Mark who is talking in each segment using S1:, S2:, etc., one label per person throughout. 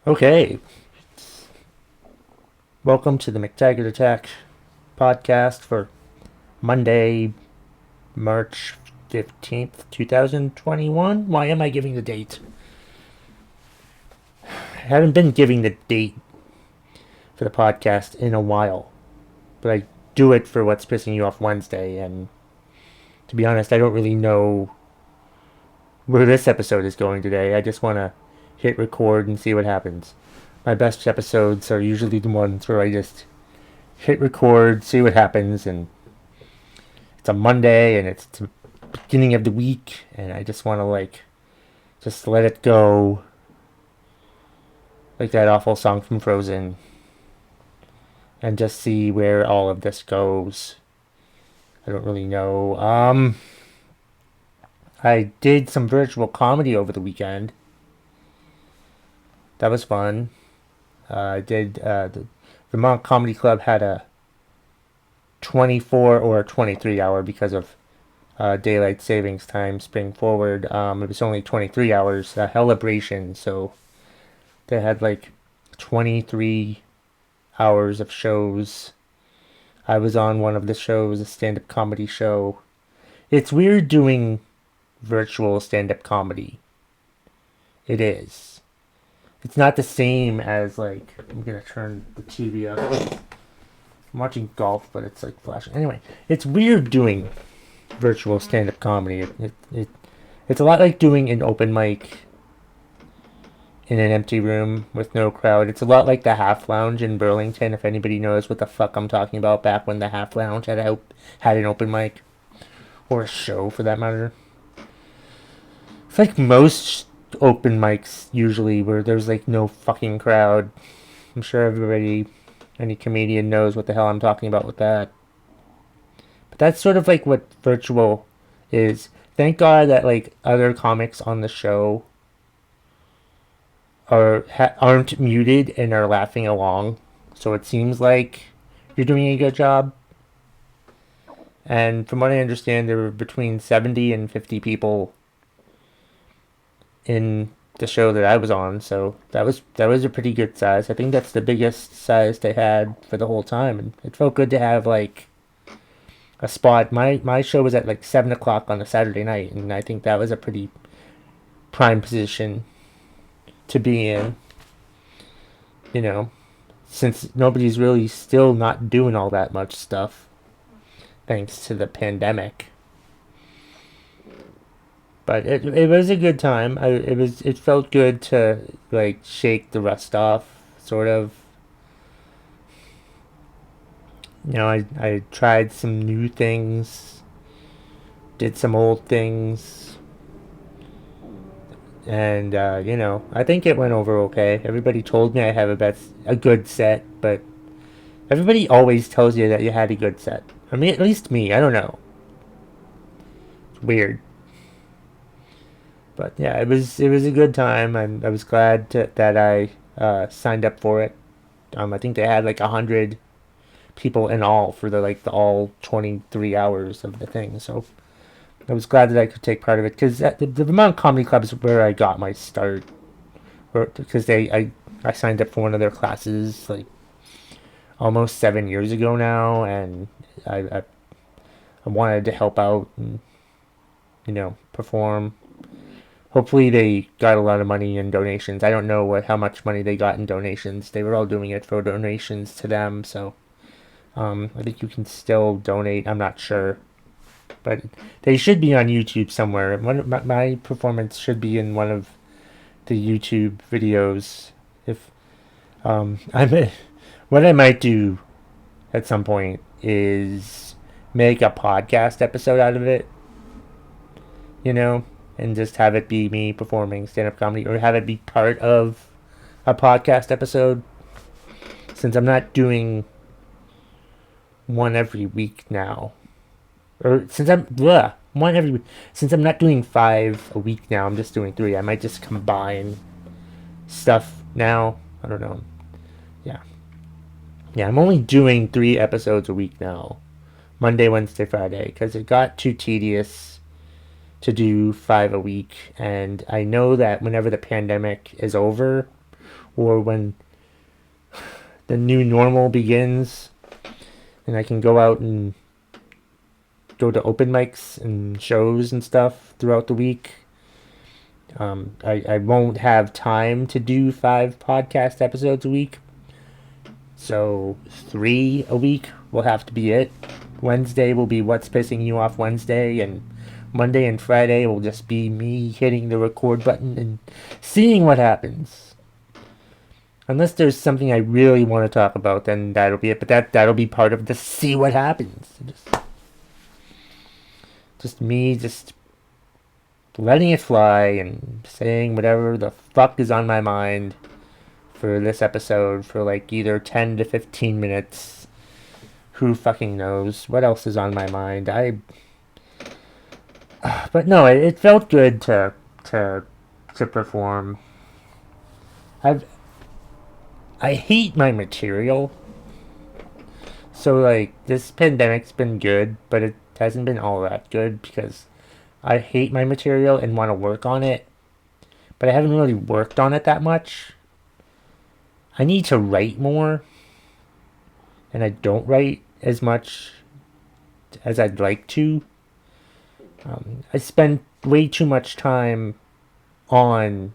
S1: Okay, welcome to the McTaggart Attack Podcast for Monday, March 15th, 2021. Why am I giving the date? I haven't been giving the date for the podcast in a while, but I do it for what's pissing you off Wednesday, and to be honest, I don't really know where this episode is going today. I just want to hit record and see what happens. My best episodes are usually the ones where I just hit record, see what happens, and it's a Monday and it's the beginning of the week, and I just want to just let it go, like that awful song from Frozen, and just see where all of this goes. I don't really know. I did some virtual comedy over the weekend. That was fun. The Vermont Comedy Club had a 24 or 23 hour because of daylight savings time spring forward. It was only 23 hours, celebration, so they had 23 hours of shows. I was on one of the shows, a stand-up comedy show. It's weird doing virtual stand-up comedy. It is. It's not the same as I'm gonna turn the TV up. I'm watching golf, but it's flashing. Anyway, it's weird doing virtual stand-up comedy. It's a lot like doing an open mic in an empty room with no crowd. It's a lot like the Half Lounge in Burlington, if anybody knows what the fuck I'm talking about, back when the Half Lounge had an open mic. Or a show, for that matter. It's like most open mics usually where there's no fucking crowd. I'm sure any comedian knows what the hell I'm talking about with that. But that's sort of what virtual is. Thank God that other comics on the show aren't muted and are laughing along, so it seems like you're doing a good job. And from what I understand, there were between 70 and 50 people in the show that I was on, so that was a pretty good size. I think that's the biggest size they had for the whole time, and it felt good to have a spot. My show was at 7 o'clock on a Saturday night, and I think that was a pretty prime position to be in. Since nobody's really still not doing all that much stuff, thanks to the pandemic. But it was a good time. It felt good to shake the rust off, sort of. I tried some new things, did some old things, and I think it went over okay. Everybody told me I have a good set, but everybody always tells you that you had a good set. I mean, at least me. I don't know. It's weird. But yeah, it was a good time. I was glad that I signed up for it. I think they had 100 people in all for the all 23 hours of the thing. So I was glad that I could take part of it, because the Vermont Comedy Club is where I got my start. Because I signed up for one of their classes almost 7 years ago now, and I wanted to help out and perform. Hopefully they got a lot of money in donations. I don't know how much money they got in donations. They were all doing it for donations to them, so I think you can still donate. I'm not sure, but they should be on YouTube somewhere. My performance should be in one of the YouTube videos. If what I might do at some point is make a podcast episode out of it. And just have it be me performing stand-up comedy, or have it be part of a podcast episode. Since I'm not doing one every week now, since I'm not doing 5 a week now, I'm just doing 3. I might just combine stuff now. I don't know. Yeah, I'm only doing 3 episodes a week now, Monday, Wednesday, Friday, because it got too tedious to do 5 a week, and I know that whenever the pandemic is over, or when the new normal begins and I can go out and go to open mics and shows and stuff throughout the week. I won't have time to do 5 podcast episodes a week. So 3 a week will have to be it. Wednesday will be What's Pissing You Off Wednesday, and Monday and Friday will just be me hitting the record button and seeing what happens. Unless there's something I really want to talk about, then that'll be it. But that'll be part of the see what happens. Just me just letting it fly and saying whatever the fuck is on my mind for this episode for like either 10 to 15 minutes. Who fucking knows what else is on my mind. But no, it felt good to perform. I hate my material. So like this pandemic's been good, but it hasn't been all that good because I hate my material and want to work on it, but I haven't really worked on it that much. I need to write more, and I don't write as much as I'd like to. I spend way too much time on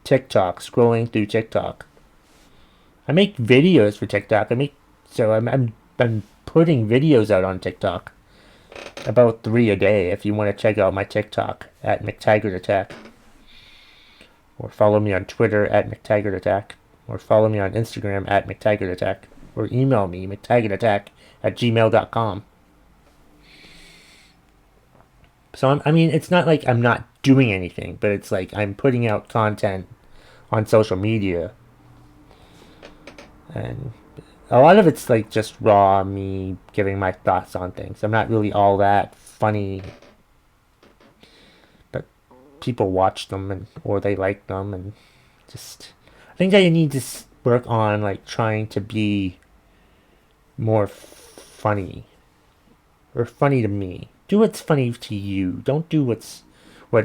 S1: TikTok, scrolling through TikTok. I make videos for TikTok. I'm putting videos out on TikTok. About 3 a day if you want to check out my TikTok at McTaggart Attack. Or follow me on Twitter at McTaggart Attack. Or follow me on Instagram at McTaggart Attack. Or email me, McTaggartAttack@gmail.com. So, it's not like I'm not doing anything, but it's like I'm putting out content on social media. And a lot of it's like just raw me giving my thoughts on things. I'm not really all that funny, but people watch them or they like them, and just I think I need to work on like trying to be more funny or funny to me. Do what's funny to you. Don't do what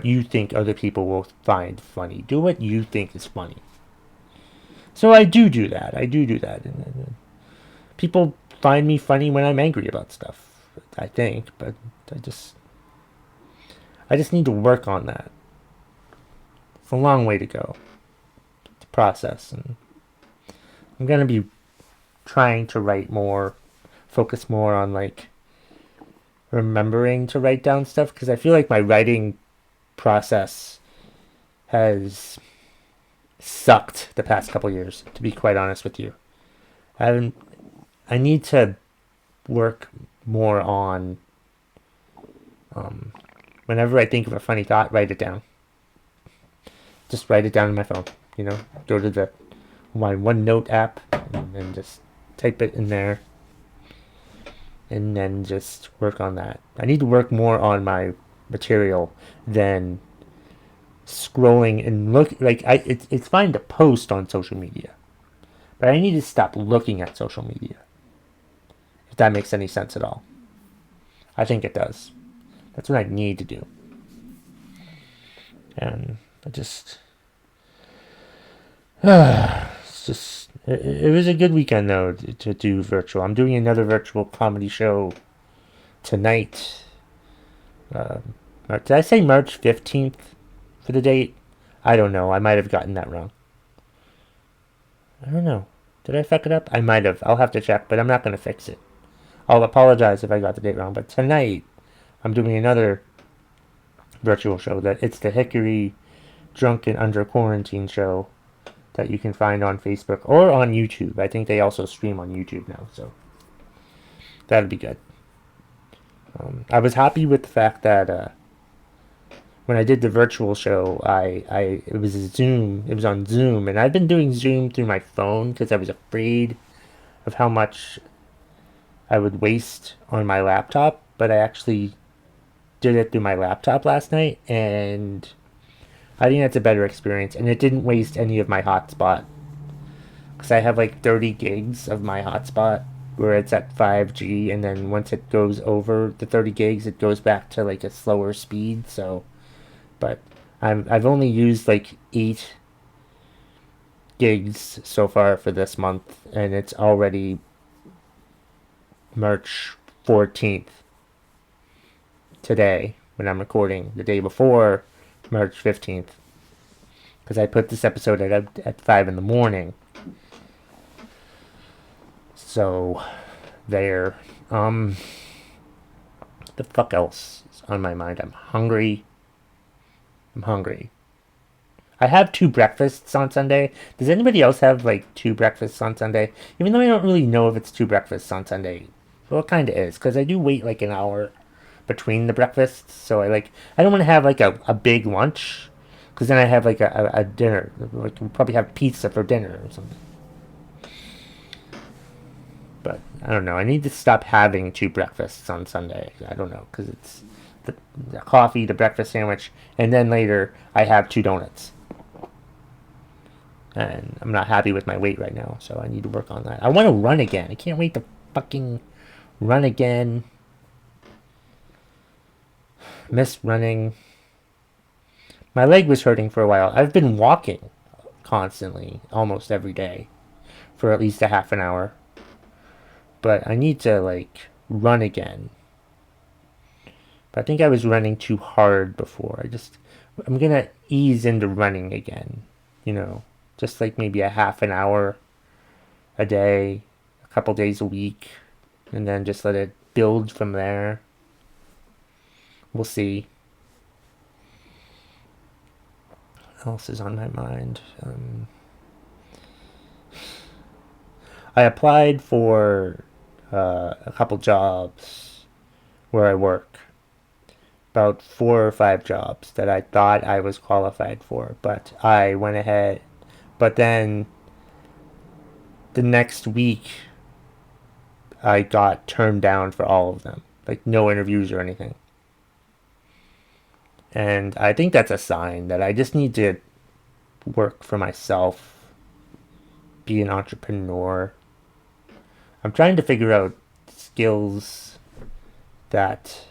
S1: you think other people will find funny. Do what you think is funny. So I do that. And people find me funny when I'm angry about stuff, I think, but I just need to work on that. It's a long way to go to process, and I'm going to be trying to write more, focus more on like remembering to write down stuff, because I feel like my writing process has sucked the past couple years, to be quite honest with you. I need to work more on whenever I think of a funny thought, write it down. Just write it down on my phone, go to my OneNote app and just type it in there, and then just work on that. I need to work more on my material than scrolling and look. Like it's fine to post on social media, but I need to stop looking at social media. If that makes any sense at all. I think it does. That's what I need to do. And it was a good weekend though to do virtual. I'm doing another virtual comedy show tonight. Did I say March 15th for the date? I don't know. I might have gotten that wrong. I don't know. Did I fuck it up? I might have. I'll have to check, but I'm not going to fix it. I'll apologize if I got the date wrong. But tonight, I'm doing another virtual show. It's the Hickory Drunken Under Quarantine show that you can find on Facebook or on YouTube. I think they also stream on YouTube now, so that'll be good. I was happy with the fact that when I did the virtual show, it was on Zoom, and I've been doing Zoom through my phone because I was afraid of how much I would waste on my laptop, but I actually did it through my laptop last night, and I think that's a better experience, and it didn't waste any of my hotspot, because I have like 30 gigs of my hotspot where it's at 5G, and then once it goes over the 30 gigs, it goes back to like a slower speed. So, but I've only used like 8 gigs so far for this month, and it's already March 14th today when I'm recording. The day before, March 15th, because I put this episode at 5 in the morning. So, there. The fuck else is on my mind? I'm hungry. I have 2 breakfasts on Sunday. Does anybody else have like 2 breakfasts on Sunday? Even though I don't really know if it's 2 breakfasts on Sunday. Well, it kind of is, because I do wait like an hour between the breakfasts. So I don't want to have like a big lunch, because then I have like a dinner. Like we'll probably have pizza for dinner or something. But I don't know. I need to stop having 2 breakfasts on Sunday. I don't know, because it's the coffee, the breakfast sandwich, and then later I have 2 donuts. And I'm not happy with my weight right now, so I need to work on that. I want to run again. I can't wait to fucking run again. Miss running. My leg was hurting for a while. I've been walking constantly, almost every day, for at least a half an hour. But I need to, like, run again. But I think I was running too hard before. I'm gonna ease into running again, you know. Just like maybe a half an hour a day, a couple days a week, and then just let it build from there. We'll see. What else is on my mind? I applied for a couple jobs where I work. About 4 or 5 jobs that I thought I was qualified for, but I went ahead. But then the next week, I got turned down for all of them. Like, no interviews or anything. And I think that's a sign that I just need to work for myself, be an entrepreneur. I'm trying to figure out skills that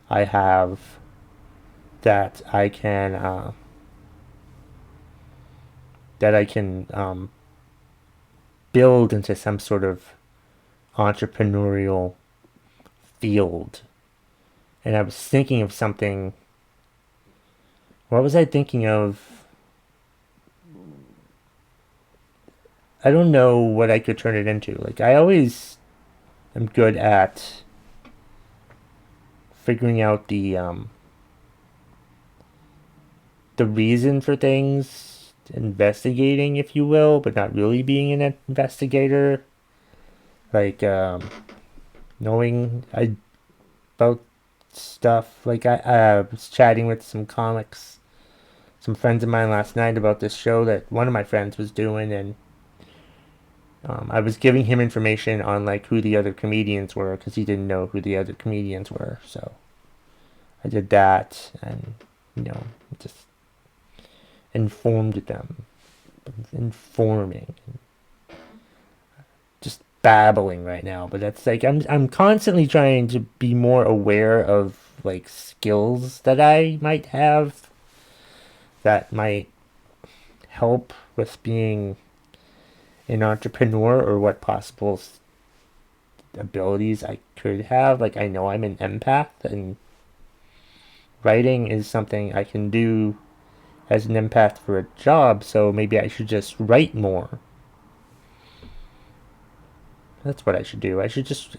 S1: I have that I can build into some sort of entrepreneurial field. And I was thinking of something. What was I thinking of? I don't know what I could turn it into. Like, I always am good at figuring out the reason for things, investigating, if you will, but not really being an investigator. Like, knowing about stuff. Like, I was chatting with some friends of mine last night about this show that one of my friends was doing, and I was giving him information on, like, who the other comedians were, because he didn't know who the other comedians were, so I did that, and, just informed them. Informing. Just babbling right now, but that's like, I'm constantly trying to be more aware of, like, skills that I might have that might help with being an entrepreneur, or what possible abilities I could have. Like, I know I'm an empath, and writing is something I can do as an empath for a job, so maybe I should just write more. That's what I should do. I should just...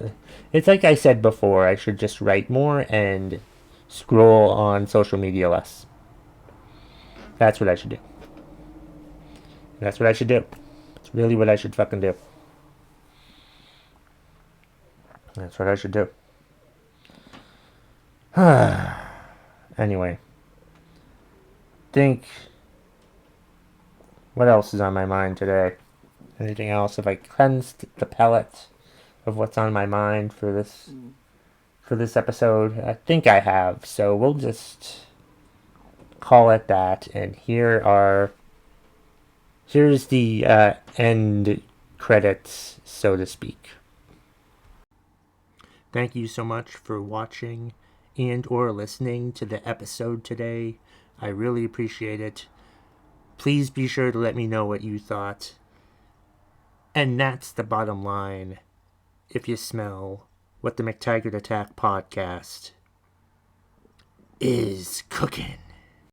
S1: It's like I said before, I should just write more and scroll on social media less. That's what I should do. That's what I should do. It's really what I should fucking do. That's what I should do. Anyway. Think... What else is on my mind today? Anything else? Have I cleansed the palate of what's on my mind for this episode? I think I have, so we'll just call it that. And here's the end credits, so to speak. Thank you so much for watching and or listening to the episode today. I really appreciate it. Please be sure to let me know what you thought. And that's the bottom line. If you smell what the McTaggart Attack Podcast is cooking.